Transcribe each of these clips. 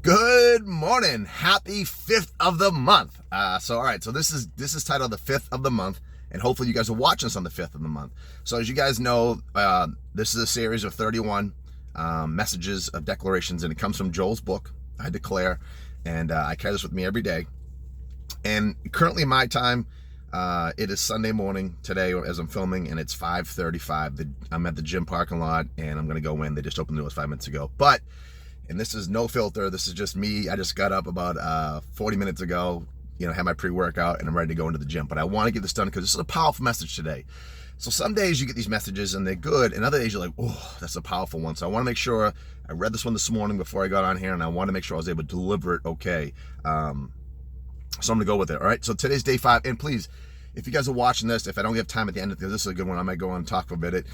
Good morning. Happy 5th of the month. All right. So this is titled the 5th of the month, and hopefully you guys are watching us on the 5th of the month. So as you guys know, this is a series of 31 messages of declarations, and it comes from Joel's book, I Declare, and I carry this with me every day. And currently my time, it is Sunday morning today as I'm filming, and it's 5:35. I'm at the gym parking lot, and I'm going to go in. They just opened the doors 5 minutes ago. And this is no filter. This is just me. I just got up about 40 minutes ago, had my pre-workout, and I'm ready to go into the gym. But I want to get this done because this is a powerful message today. So some days you get these messages and they're good, and other days you're like, oh, that's a powerful one. So I want to make sure I read this one this morning before I got on here, and I want to make sure I was able to deliver it okay. So I'm going to go with it. All right. So today's day 5. And please, if you guys are watching this, if I don't have time at the end of this is a good one. I might go on and talk for a bit.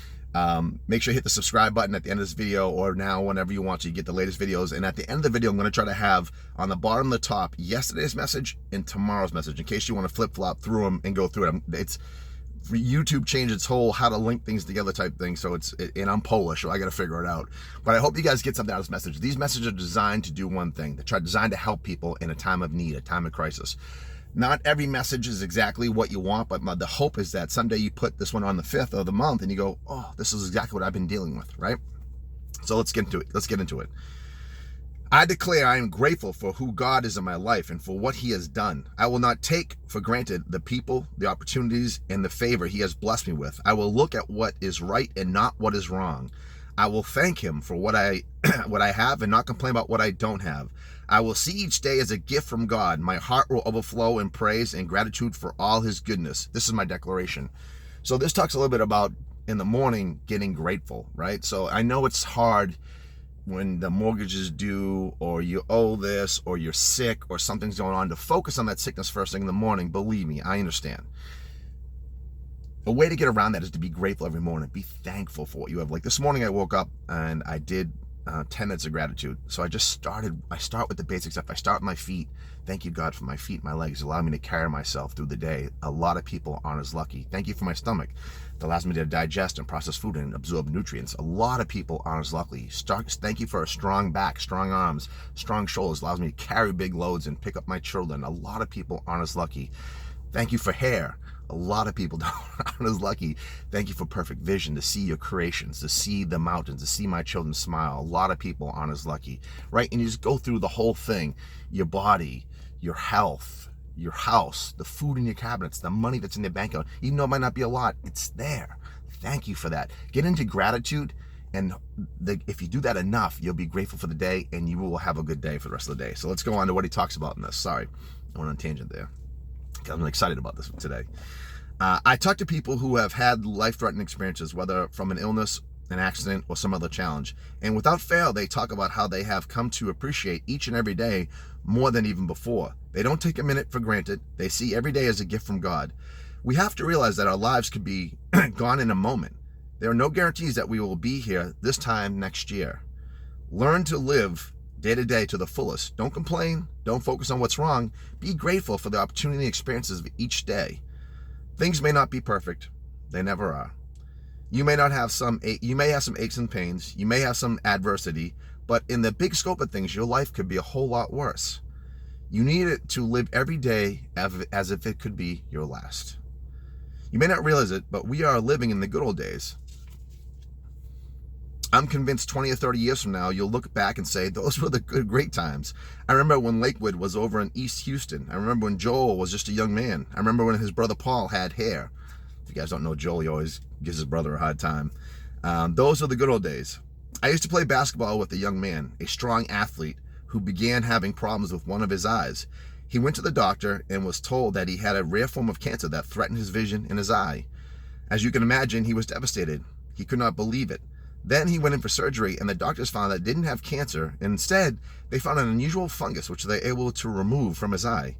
Make sure you hit the subscribe button at the end of this video, or now whenever you want, so you get the latest videos. And at the end of the video, I'm going to try to have on the bottom of the top yesterday's message and tomorrow's message, in case you want to flip-flop through them and go through it. It's YouTube changed its whole how to link things together type thing, so and I'm Polish, so I got to figure it out. But I hope you guys get something out of this message. These messages are designed to do one thing. They're designed to help people in a time of need, a time of crisis. Not every message is exactly what you want, but the hope is that someday you put this one on the 5th of the month and you go, oh, this is exactly what I've been dealing with, right? So let's get into it. I declare I am grateful for who God is in my life and for what he has done. I will not take for granted the people, the opportunities, and the favor he has blessed me with. I will look at what is right and not what is wrong. I will thank him for what I have and not complain about what I don't have. I will see each day as a gift from God. My heart will overflow in praise and gratitude for all his goodness. This is my declaration. So this talks a little bit about in the morning getting grateful, right? So I know it's hard when the mortgage is due, or you owe this, or you're sick, or something's going on, to focus on that sickness first thing in the morning. Believe me, I understand. A way to get around that is to be grateful every morning. Be thankful for what you have. Like this morning I woke up and I did 10 minutes of gratitude. So I start with the basic stuff. I start with my feet. Thank you, God, for my feet, my legs. Allow me to carry myself through the day. A lot of people aren't as lucky. Thank you for my stomach. It allows me to digest and process food and absorb nutrients. A lot of people aren't as lucky. Thank you for a strong back, strong arms, strong shoulders. Allows me to carry big loads and pick up my children. A lot of people aren't as lucky. Thank you for hair. A lot of people aren't as lucky. Thank you for perfect vision, to see your creations, to see the mountains, to see my children smile. A lot of people aren't as lucky, right? And you just go through the whole thing: your body, your health, your house, the food in your cabinets, the money that's in your bank account. Even though it might not be a lot, it's there. Thank you for that. Get into gratitude, and if you do that enough, you'll be grateful for the day, and you will have a good day for the rest of the day. So let's go on to what he talks about in this. Sorry, I went on a tangent there. I'm excited about this today. I talk to people who have had life-threatening experiences, whether from an illness, an accident, or some other challenge. And without fail, they talk about how they have come to appreciate each and every day more than even before. They don't take a minute for granted. They see every day as a gift from God. We have to realize that our lives could be gone in a moment. There are no guarantees that we will be here this time next year. Learn to live day to day to the fullest. Don't complain. Don't focus on what's wrong. Be grateful for the opportunity and experiences of each day. Things may not be perfect. They never are. You may have some aches and pains. You may have some adversity, but in the big scope of things, your life could be a whole lot worse. You need it to live every day as if it could be your last. You may not realize it, but we are living in the good old days. I'm convinced 20 or 30 years from now, you'll look back and say, those were the great times. I remember when Lakewood was over in East Houston. I remember when Joel was just a young man. I remember when his brother Paul had hair. If you guys don't know Joel, he always gives his brother a hard time. Those are the good old days. I used to play basketball with a young man, a strong athlete, who began having problems with one of his eyes. He went to the doctor and was told that he had a rare form of cancer that threatened his vision in his eye. As you can imagine, he was devastated. He could not believe it. Then he went in for surgery, and the doctors found that it didn't have cancer, and instead they found an unusual fungus which they were able to remove from his eye.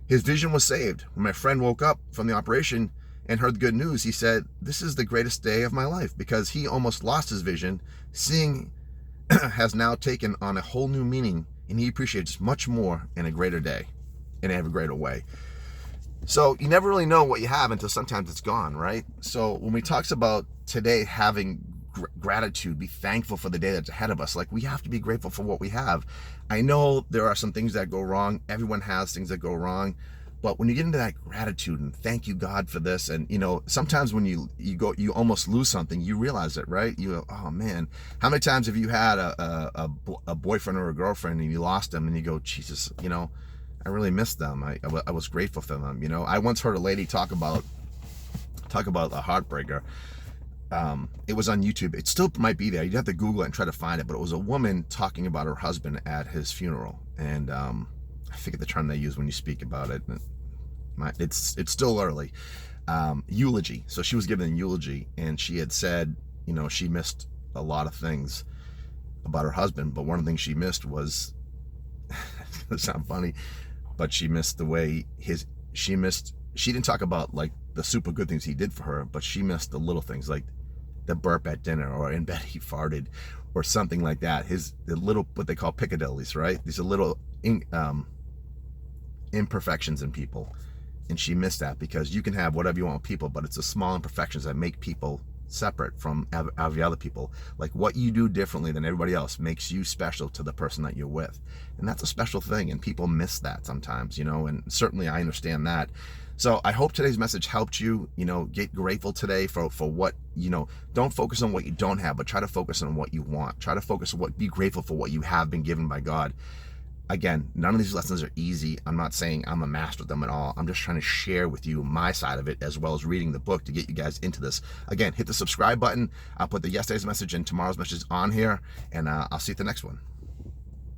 His vision was saved. When my friend woke up from the operation and heard the good news, he said, "This is the greatest day of my life," because he almost lost his vision. Seeing has now taken on a whole new meaning, and he appreciates much more in a greater day, in a greater way. So you never really know what you have until sometimes it's gone, right? So when we talks about today having gratitude, be thankful for the day that's ahead of us. Like, we have to be grateful for what we have. I know there are some things that go wrong. Everyone has things that go wrong. But when you get into that gratitude and thank you God for this, and sometimes when you almost lose something, you realize it, right? You go, oh man, how many times have you had a boyfriend or a girlfriend and you lost them and you go, Jesus, I really missed them. I was grateful for them. I once heard a lady talk about a heartbreaker. It was on YouTube. It still might be there. You'd have to Google it and try to find it. But it was a woman talking about her husband at his funeral, and I forget the term they use when you speak about it. It's still early. Eulogy. So she was giving a eulogy, and she had said, she missed a lot of things about her husband, but one of the things she missed was, it's not funny, but she missed the way she didn't talk about like the super good things he did for her, but she missed the little things, like the burp at dinner, or in bed he farted, or something like that. The little, what they call piccadillies, right? These are little imperfections in people, and she missed that, because you can have whatever you want with people, but it's the small imperfections that make people separate from every other people. Like, what you do differently than everybody else makes you special to the person that you're with, and that's a special thing, and people miss that sometimes, and certainly I understand that. So I hope today's message helped you. Get grateful today for what, don't focus on what you don't have, but try to focus on what you want. Try to focus on be grateful for what you have been given by God. Again, none of these lessons are easy. I'm not saying I'm a master of them at all. I'm just trying to share with you my side of it, as well as reading the book to get you guys into this. Again, hit the subscribe button. I'll put the yesterday's message and tomorrow's message on here, and I'll see you at the next one.